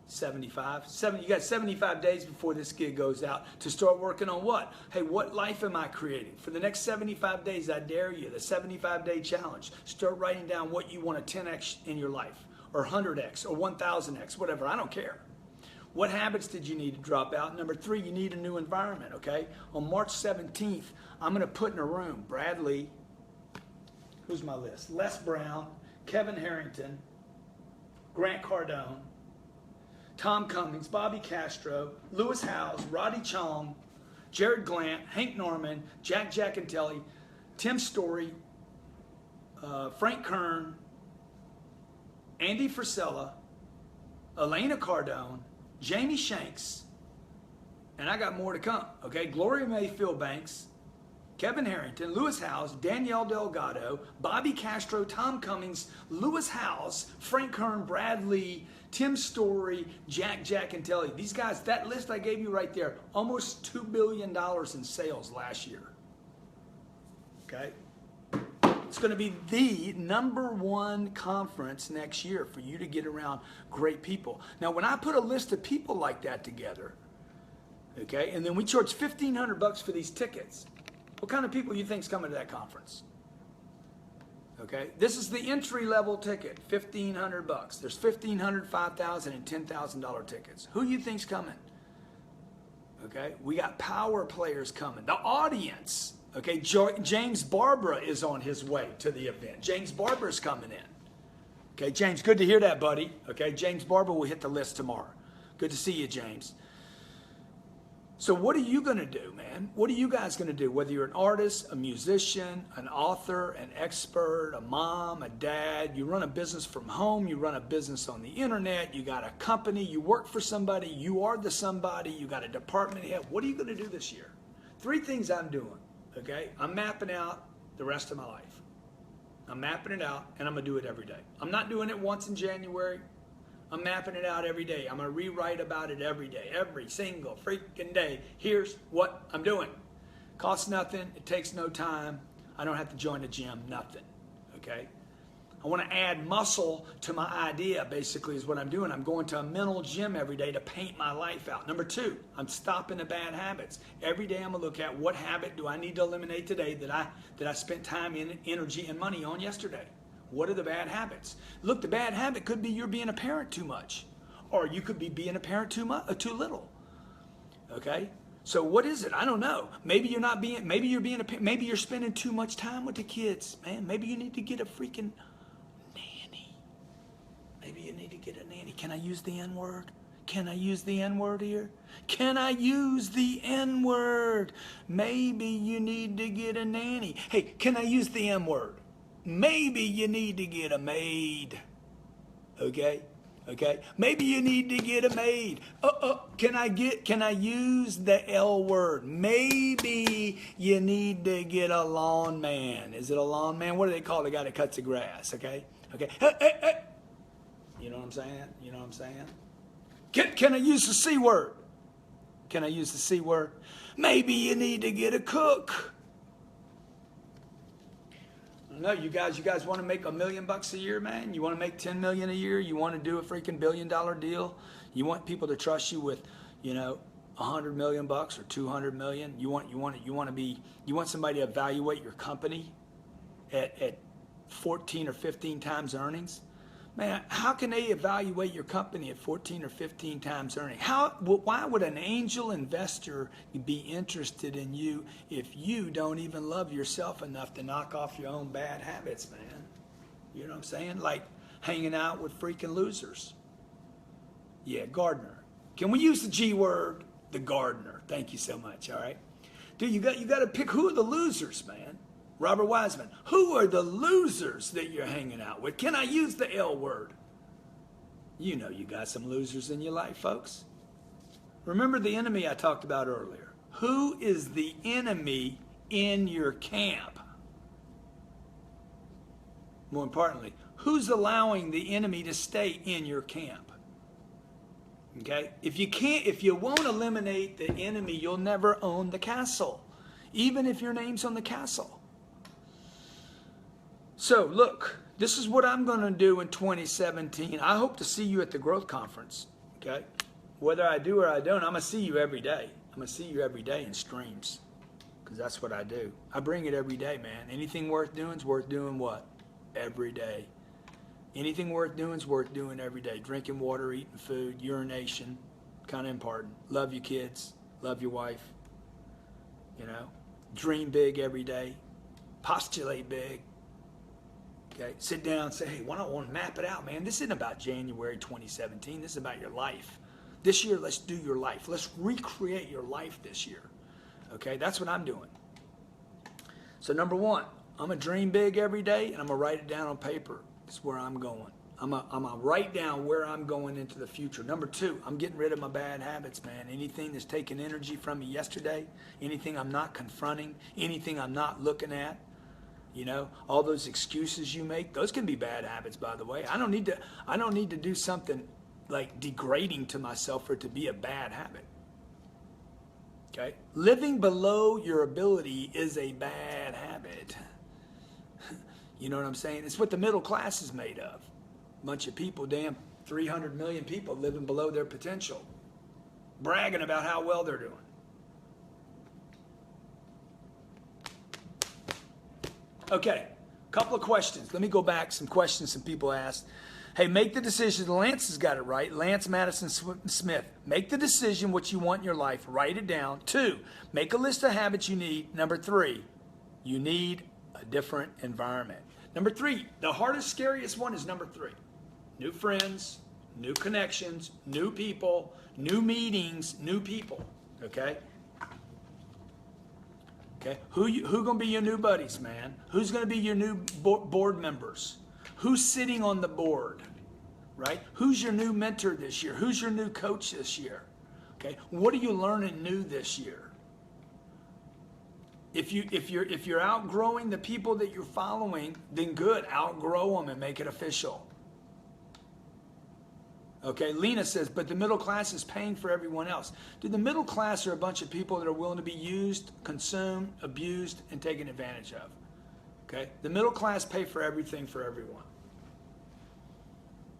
75. You got 75 days before this gig goes out to start working on what? Hey, what life am I creating? For the next 75 days, I dare you, the 75-day challenge. Start writing down what you want to 10X in your life, or 100X, or 1000X, whatever. I don't care. What habits did you need to drop out? Number 3, you need a new environment, okay? On March 17th, I'm going to put in a room Brad Lee, who's my list? Les Brown, Kevin Harrington, Grant Cardone, Tom Cummings, Bobby Castro, Lewis Howes, Roddy Chong, Jared Glant, Hank Norman, Jack Giacontelli, Tim Story, Frank Kern, Andy Frisella, Elena Cardone, Jamie Shanks, and I got more to come, okay? Gloria Mayfield Banks, Kevin Harrington, Lewis Howes, Danielle Delgado, Bobby Castro, Tom Cummings, Lewis Howes, Frank Kern, Brad Lee, Tim Story, Jack Giacontelli. These guys, that list I gave you right there, almost $2 billion in sales last year. Okay? It's going to be the #1 conference next year for you to get around great people. Now, when I put a list of people like that together, okay, and then we charge $1,500 for these tickets, what kind of people you think's coming to that conference? Okay, this is the entry-level ticket, $1,500. There's $1,500, $5,000, and $10,000 tickets. Who you think's coming? Okay, we got power players coming. The audience. Okay, James Barbara is on his way to the event. James Barbara's coming in. Okay, James, good to hear that, buddy. Okay, James Barber will hit the list tomorrow. Good to see you, James. So what are you going to do, man? What are you guys going to do? Whether you're an artist, a musician, an author, an expert, a mom, a dad, you run a business from home, you run a business on the internet, you got a company, you work for somebody, you are the somebody, you got a department head. What are you going to do this year? 3 things I'm doing, okay? I'm mapping out the rest of my life. I'm mapping it out, and I'm going to do it every day. I'm not doing it once in January. I'm mapping it out every day. I'm going to rewrite about it every day, every single freaking day. Here's what I'm doing. Costs nothing. It takes no time. I don't have to join the gym, nothing, okay? I want to add muscle to my idea, basically, is what I'm doing. I'm going to a mental gym every day to paint my life out. Number 2, I'm stopping the bad habits. Every day I'm going to look at what habit do I need to eliminate today that I spent time, energy, and money on yesterday. What are the bad habits? Look, the bad habit could be you're being a parent too much, or you could be being a parent too little. Okay? So what is it? I don't know. Maybe you're not being. Maybe you're spending too much time with the kids, man. Maybe you need to get a freaking nanny. Maybe you need to get a nanny. Can I use the N-word? Can I use the N-word here? Can I use the N-word? Maybe you need to get a nanny. Hey, can I use the M-word? Maybe you need to get a maid, okay? Okay? Maybe you need to get a maid. Can I use the L word? Maybe you need to get a lawn man. Is it a lawn man? What do they call the guy that cuts the grass, okay? Okay, hey. You know what I'm saying? You know what I'm saying? Can I use the C word? Can I use the C word? Maybe you need to get a cook. No, you guys want to make $1 million a year, man? You want to make 10 million a year? You want to do a freaking $1 billion deal? You want people to trust you with, $100 million or 200 million? You want somebody to evaluate your company at 14 or 15 times earnings? Man, how can they evaluate your company at 14 or 15 times earnings? Why would an angel investor be interested in you if you don't even love yourself enough to knock off your own bad habits, man? You know what I'm saying? Like hanging out with freaking losers. Yeah, Gardner. Can we use the G word? The Gardner. Thank you so much, all right? Dude, you got to pick who are the losers, man. Robert Wiseman, who are the losers that you're hanging out with? Can I use the L word? You know you got some losers in your life, folks. Remember the enemy I talked about earlier. Who is the enemy in your camp? More importantly, who's allowing the enemy to stay in your camp? Okay? If you won't eliminate the enemy, you'll never own the castle, even if your name's on the castle. So, look, this is what I'm going to do in 2017. I hope to see you at the Growth Conference, okay? Whether I do or I don't, I'm going to see you every day. I'm going to see you every day in streams because that's what I do. I bring it every day, man. Anything worth doing is worth doing what? Every day. Anything worth doing is worth doing every day. Drinking water, eating food, urination, kind of important. Love your kids. Love your wife. Dream big every day. Postulate big. Okay, sit down and say, hey, why don't we map it out, man? This isn't about January 2017. This is about your life. This year, let's do your life. Let's recreate your life this year. Okay, that's what I'm doing. So number 1, I'm going to dream big every day, and I'm going to write it down on paper. That's where I'm going. I'm going to write down where I'm going into the future. Number 2, I'm getting rid of my bad habits, man. Anything that's taken energy from me yesterday, anything I'm not confronting, anything I'm not looking at, all those excuses you make, those can be bad habits, by the way. I don't need to do something like degrading to myself for it to be a bad habit. Okay? Living below your ability is a bad habit. You know what I'm saying? It's what the middle class is made of. A bunch of people, 300 million people living below their potential, bragging about how well they're doing. Okay, couple of questions. Let me go back. Some questions some people asked. Hey, make the decision. Lance has got it right. Lance Madison Smith. Make the decision what you want in your life. Write it down. 2, make a list of habits you need. Number 3, you need a different environment. Number 3, the hardest, scariest one is number 3. new friends, new connections, new people, new meetings, new people. Okay? Okay? Who gonna be your new buddies, man? Who's gonna be your new board members? Who's sitting on the board? Right? Who's your new mentor this year? Who's your new coach this year? Okay? What are you learning new this year? If you're outgrowing the people that you're following, then good, outgrow them and make it official. Okay, Lena says, but the middle class is paying for everyone else. Dude, the middle class are a bunch of people that are willing to be used, consumed, abused, and taken advantage of. Okay, the middle class pay for everything for everyone.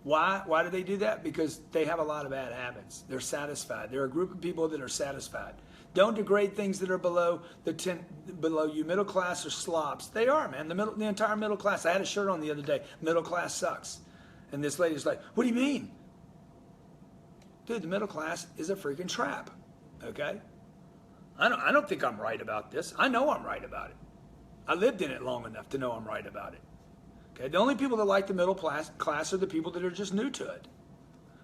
Why? Why do they do that? Because they have a lot of bad habits. They're satisfied. They're a group of people that are satisfied. Don't degrade things that are below you. Middle class are slobs. They are, man. The entire middle class. I had a shirt on the other day. Middle class sucks. And this lady's like, what do you mean? Dude, the middle class is a freaking trap. Okay? I don't think I'm right about this. I know I'm right about it. I lived in it long enough to know I'm right about it. Okay? The only people that like the middle class are the people that are just new to it.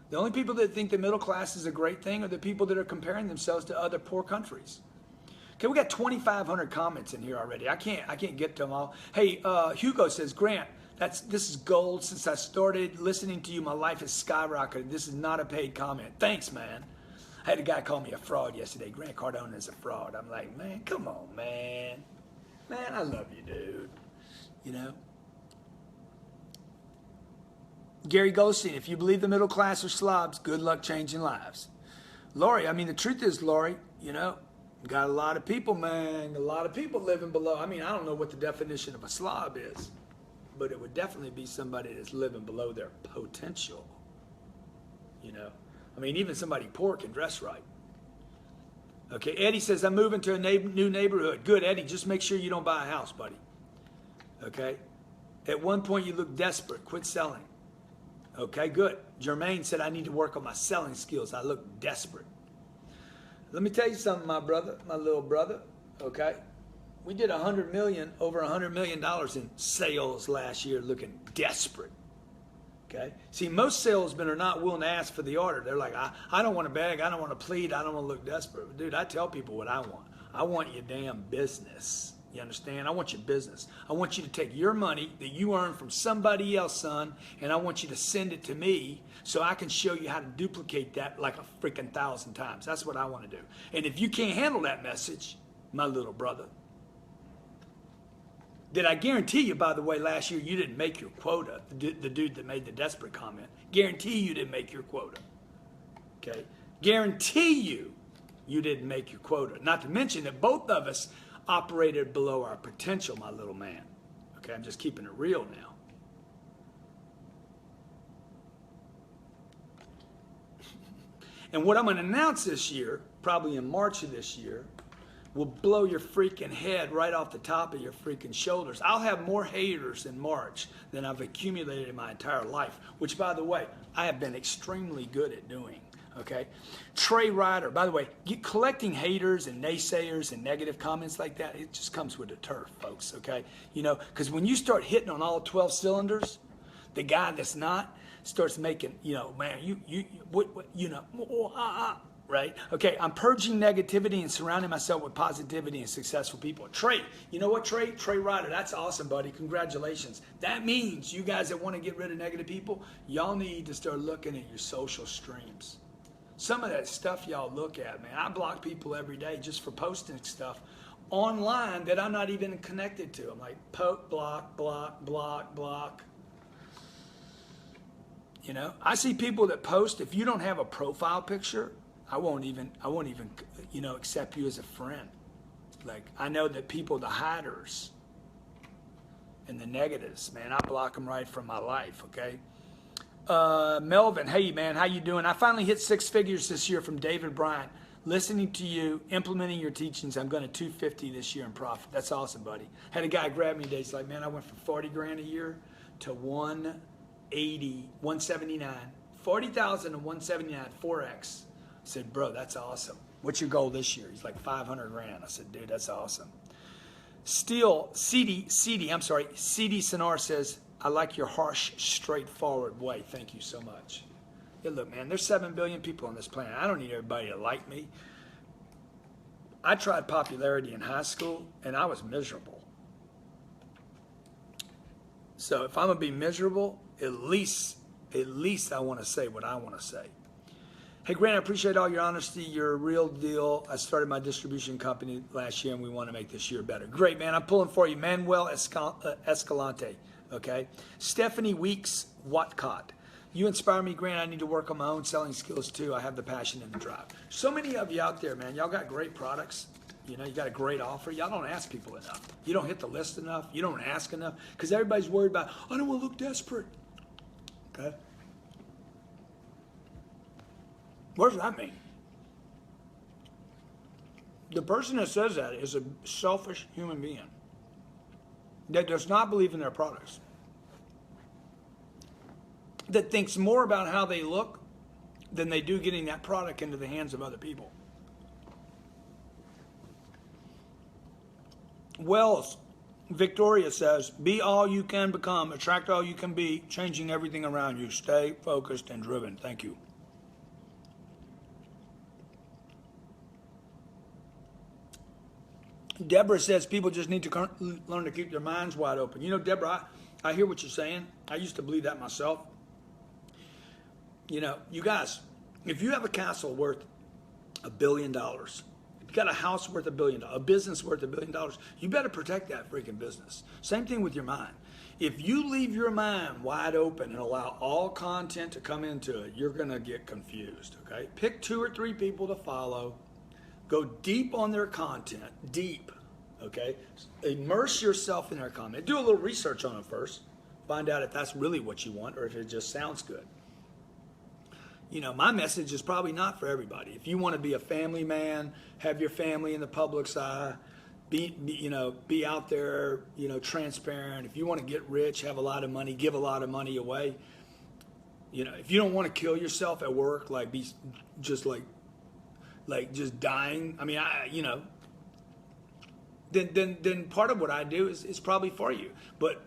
The only people that think the middle class is a great thing are the people that are comparing themselves to other poor countries. Okay, we got 2,500 comments in here already. I can't get to them all. Hey, Hugo says, Grant, this is gold. Since I started listening to you, my life has skyrocketed. This is not a paid comment. Thanks, man. I had a guy call me a fraud yesterday. Grant Cardone is a fraud. I'm like, man, come on, man. Man, I love you, dude. You know? Gary Goldstein, if you believe the middle class are slobs, good luck changing lives. Lori, I mean, the truth is, Lori, you know, got a lot of people, man, a lot of people living below. I mean, I don't know what the definition of a slob is, but it would definitely be somebody that's living below their potential. You know, I mean, even somebody poor can dress right. Okay, Eddie says, I'm moving to a new neighborhood. Good, Eddie, just make sure you don't buy a house, buddy. Okay? At one point, you look desperate. Quit selling. Okay, good. Jermaine said, I need to work on my selling skills. I look desperate. Let me tell you something, my brother, my little brother, okay? We did over $100 million in sales last year looking desperate, okay? See, most salesmen are not willing to ask for the order. They're like, I don't want to beg, I don't want to plead, I don't want to look desperate. But dude, I tell people what I want. I want your damn business. You understand? I want your business. I want you to take your money that you earn from somebody else, son, and I want you to send it to me so I can show you how to duplicate that like a freaking 1,000 times. That's what I want to do. And if you can't handle that message, my little brother, did I guarantee you, by the way, last year you didn't make your quota, the dude that made the desperate comment. Guarantee you didn't make your quota. Okay? Guarantee you didn't make your quota. Not to mention that both of us operated below our potential, my little man. Okay, I'm just keeping it real now. And what I'm going to announce this year, probably in March of this year, will blow your freaking head right off the top of your freaking shoulders. I'll have more haters in March than I've accumulated in my entire life, which, by the way, I have been extremely good at doing. Okay, Trey Ryder, by the way, collecting haters and naysayers and negative comments like that, it just comes with the turf, folks, okay? You know, because when you start hitting on all 12 cylinders, the guy that's not starts making, you know, man, right? Okay, I'm purging negativity and surrounding myself with positivity and successful people. Trey, you know what, Trey? Trey Ryder, that's awesome, buddy. Congratulations. That means you guys that want to get rid of negative people, y'all need to start looking at your social streams. Some of that stuff y'all look at, man. I block people every day just for posting stuff online that I'm not even connected to. I'm like, poke, block, block, block, block. You know, I see people that post, if you don't have a profile picture, I won't even, you know, accept you as a friend. Like, I know that people, the hiders and the negatives, man, I block them right from my life, okay? Melvin, hey man, how you doing? I finally hit 6 figures this year from David Bryant. Listening to you, implementing your teachings, I'm going to 250 this year in profit. That's awesome, buddy. Had a guy grab me today. He's like, man, I went from 40 grand a year to 180, 179, 40,000 and 179, 4X. I said, bro, that's awesome. What's your goal this year? He's like 500 grand. I said, dude, that's awesome. CD Sonar says, I like your harsh, straightforward way. Thank you so much. Yeah, look, man, there's 7 billion people on this planet. I don't need everybody to like me. I tried popularity in high school, and I was miserable. So if I'm going to be miserable, at least I want to say what I want to say. Hey, Grant, I appreciate all your honesty. You're a real deal. I started my distribution company last year, and we want to make this year better. Great, man. I'm pulling for you. Manuel Escalante, okay? Stephanie Weeks Watcott. You inspire me, Grant. I need to work on my own selling skills, too. I have the passion and the drive. So many of you out there, man, y'all got great products. You know, you got a great offer. Y'all don't ask people enough. You don't hit the list enough. You don't ask enough because everybody's worried about, I don't want to look desperate. Okay? What does that mean? The person that says that is a selfish human being that does not believe in their products, that thinks more about how they look than they do getting that product into the hands of other people. Wells, Victoria says, be all you can become, attract all you can be, changing everything around you. Stay focused and driven. Thank you. Deborah says people just need to learn to keep their minds wide open. You know, Deborah, I hear what you're saying. I used to believe that myself. You know, you guys, if you have a castle worth $1 billion, if you got a house worth $1 billion, a business worth $1 billion, you better protect that freaking business. Same thing with your mind. If you leave your mind wide open and allow all content to come into it, you're going to get confused, okay? Pick 2 or 3 people to follow. Go deep on their content, deep, okay? Immerse yourself in their content. Do a little research on it first. Find out if that's really what you want or if it just sounds good. You know, my message is probably not for everybody. If you want to be a family man, have your family in the public's eye, be out there, you know, transparent. If you want to get rich, have a lot of money, give a lot of money away. You know, if you don't want to kill yourself at work, like be just like just dying. I mean, then part of what I do is probably for you. But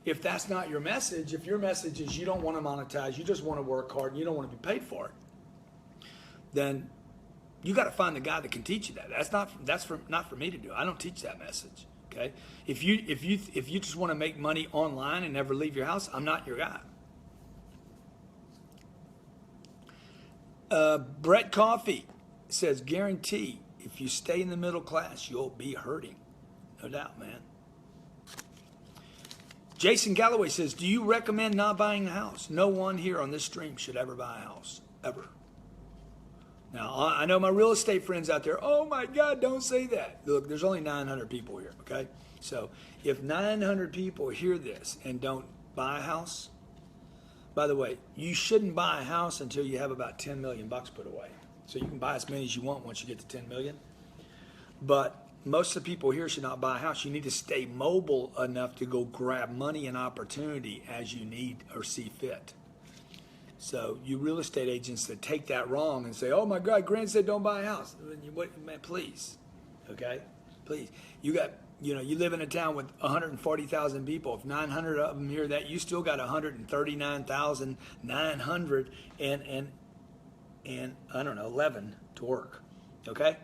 if that's not your message, if your message is you don't want to monetize, you just want to work hard, and you don't want to be paid for it, then you got to find the guy that can teach you that. That's not for me to do. I don't teach that message. Okay? If you just want to make money online and never leave your house, I'm not your guy. Brett Coffee says, guarantee if you stay in the middle class, you'll be hurting. No doubt, man. Jason Galloway says, do you recommend not buying a house? No one here on this stream should ever buy a house, ever. Now, I know my real estate friends out there, oh my God, don't say that. Look, there's only 900 people here, okay? So if 900 people hear this and don't buy a house, by the way, you shouldn't buy a house until you have about 10 million bucks put away. So you can buy as many as you want once you get to 10 million. But most of the people here should not buy a house. You need to stay mobile enough to go grab money and opportunity as you need or see fit. So you real estate agents that take that wrong and say, oh my God, Grant said don't buy a house. Man, please, okay? Please. You live in a town with 140,000 people. If 900 of them hear that, you still got 139,900 and I don't know, 11 to work, okay?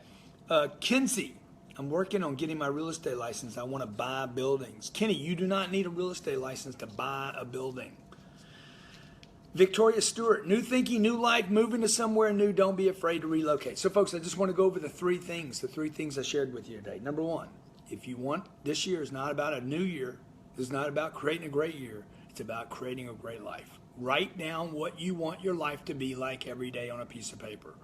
Kinsey, I'm working on getting my real estate license. I want to buy buildings. Kenny, you do not need a real estate license to buy a building. Victoria Stewart, new thinking, new life, moving to somewhere new. Don't be afraid to relocate. So, folks, I just want to go over the three things I shared with you today. Number one, if you want, this year is not about a new year. It's not about creating a great year. It's about creating a great life. Write down what you want your life to be like every day on a piece of paper.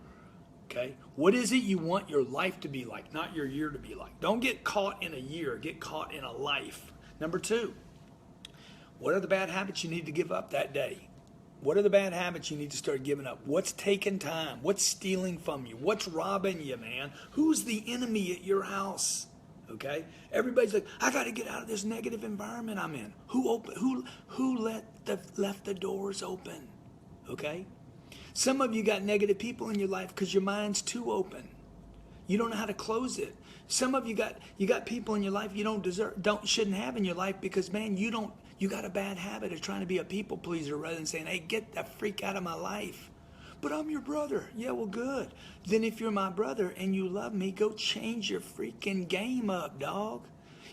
Okay? What is it you want your life to be like, not your year to be like? Don't get caught in a year. Get caught in a life. Number two, what are the bad habits you need to give up that day? What are the bad habits you need to start giving up? What's taking time? What's stealing from you? What's robbing you, man? Who's the enemy at your house? Okay? Everybody's like, I got to get out of this negative environment I'm in. Who left the doors open? Okay? Some of you got negative people in your life because your mind's too open. You don't know how to close it. Some of you got people in your life you shouldn't have in your life because, man, you You got a bad habit of trying to be a people pleaser rather than saying, hey, get that freak out of my life. But I'm your brother. Yeah, well, good. Then if you're my brother and you love me, go change your freaking game up, dog.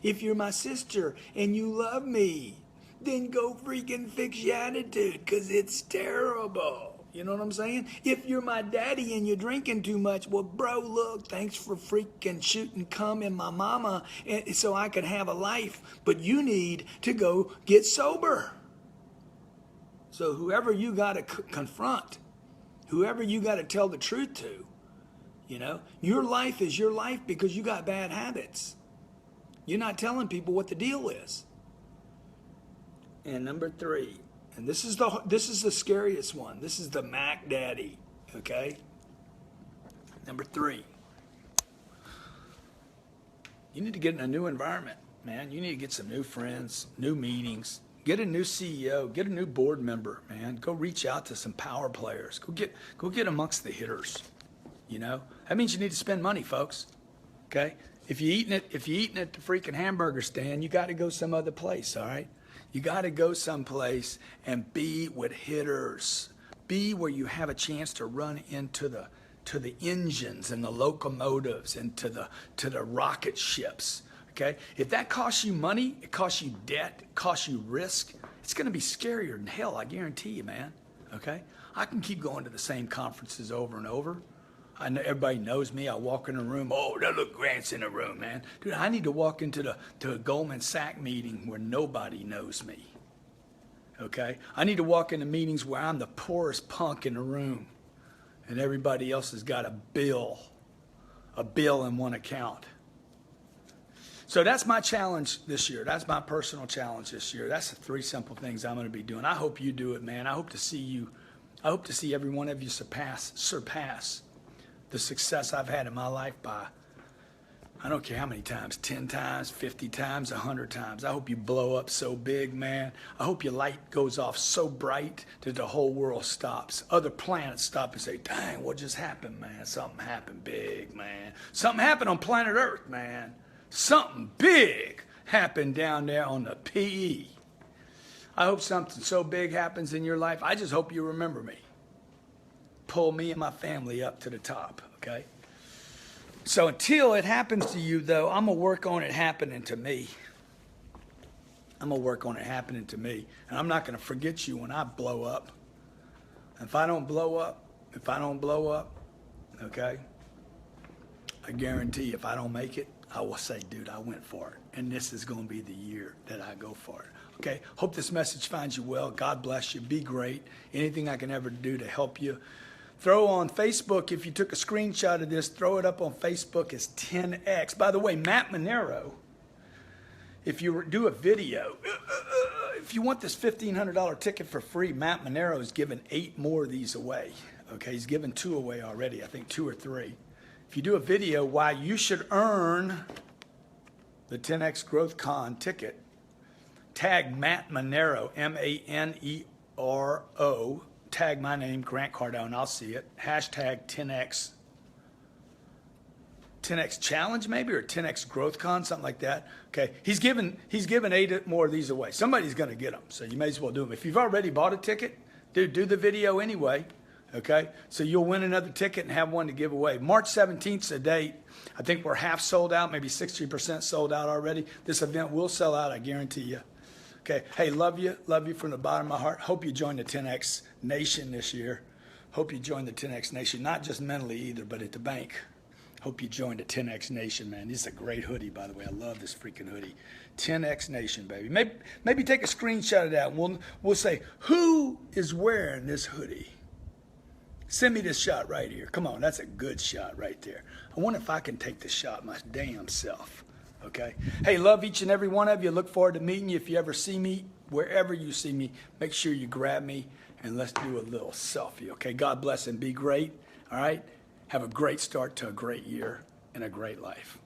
If you're my sister and you love me, then go freaking fix your attitude, because it's terrible. You know what I'm saying? If you're my daddy and you're drinking too much, well, bro, look, thanks for freaking shooting cum in my mama so I can have a life. But you need to go get sober. So whoever you got to confront, whoever you got to tell the truth to, you know, your life is your life because you got bad habits. You're not telling people what the deal is. And number 3, and this is the scariest one. This is the Mac Daddy, okay? Number 3, you need to get in a new environment, man. You need to get some new friends, new meetings, get a new CEO, get a new board member, man. Go reach out to some power players. Go get amongst the hitters, you know? That means you need to spend money, folks, okay? If you're eating at the freaking hamburger stand, you got to go some other place, all right? You got to go someplace and be with hitters. Be where you have a chance to run into the engines and the locomotives and to the rocket ships. Okay? If that costs you money, it costs you debt, it costs you risk, it's going to be scarier than hell, I guarantee you, man. Okay? I can keep going to the same conferences over and over. I know everybody knows me. I walk in a room. Oh, that look Grant's in a room, man. Dude, I need to walk into a Goldman Sachs meeting where nobody knows me. Okay? I need to walk into meetings where I'm the poorest punk in the room and everybody else has got a bill in one account. So that's my challenge this year. That's my personal challenge this year. That's the 3 simple things I'm going to be doing. I hope you do it, man. I hope to see every one of you surpass the success I've had in my life by, I don't care how many times, 10 times, 50 times, 100 times. I hope you blow up so big, man. I hope your light goes off so bright that the whole world stops. Other planets stop and say, dang, what just happened, man? Something happened big, man. Something happened on planet Earth, man. Something big happened down there on the PE. I hope something so big happens in your life. I just hope you remember me. Pull me and my family up to the top, okay? So until it happens to you, though, I'm going to work on it happening to me. I'm going to work on it happening to me. And I'm not going to forget you when I blow up. If I don't blow up, okay, I guarantee if I don't make it, I will say, dude, I went for it. And this is going to be the year that I go for it. Okay, hope this message finds you well. God bless you. Be great. Anything I can ever do to help you. Throw on Facebook, if you took a screenshot of this, throw it up on Facebook as 10X. By the way, Matt Monero, if you do a video, if you want this $1,500 ticket for free, Matt Monero is giving 8 more of these away. Okay, he's given 2 away already, I think 2 or 3. If you do a video why you should earn the 10X Growth Con ticket, tag Matt Monero, Manero, tag my name, Grant Cardone, and I'll see it. Hashtag 10X Challenge maybe, or 10X Growth Con, something like that. Okay, he's given 8 more of these away. Somebody's going to get them, so you may as well do them. If you've already bought a ticket, dude, do the video anyway. Okay, so you'll win another ticket and have one to give away. March 17th is the date. I think we're half sold out, maybe 60% sold out already. This event will sell out, I guarantee you. Okay, hey, love you from the bottom of my heart. Hope you join the 10X Nation this year. Hope you join the 10X Nation, not just mentally either, but at the bank. Hope you join the 10X Nation, man. This is a great hoodie, by the way. I love this freaking hoodie. 10X Nation, baby. Maybe take a screenshot of that, and we'll say, who is wearing this hoodie? Send me this shot right here. Come on, that's a good shot right there. I wonder if I can take this shot my damn self. Okay? Hey, love each and every one of you. Look forward to meeting you. If you ever see me, wherever you see me, make sure you grab me and let's do a little selfie. Okay? God bless and be great. All right? Have a great start to a great year and a great life.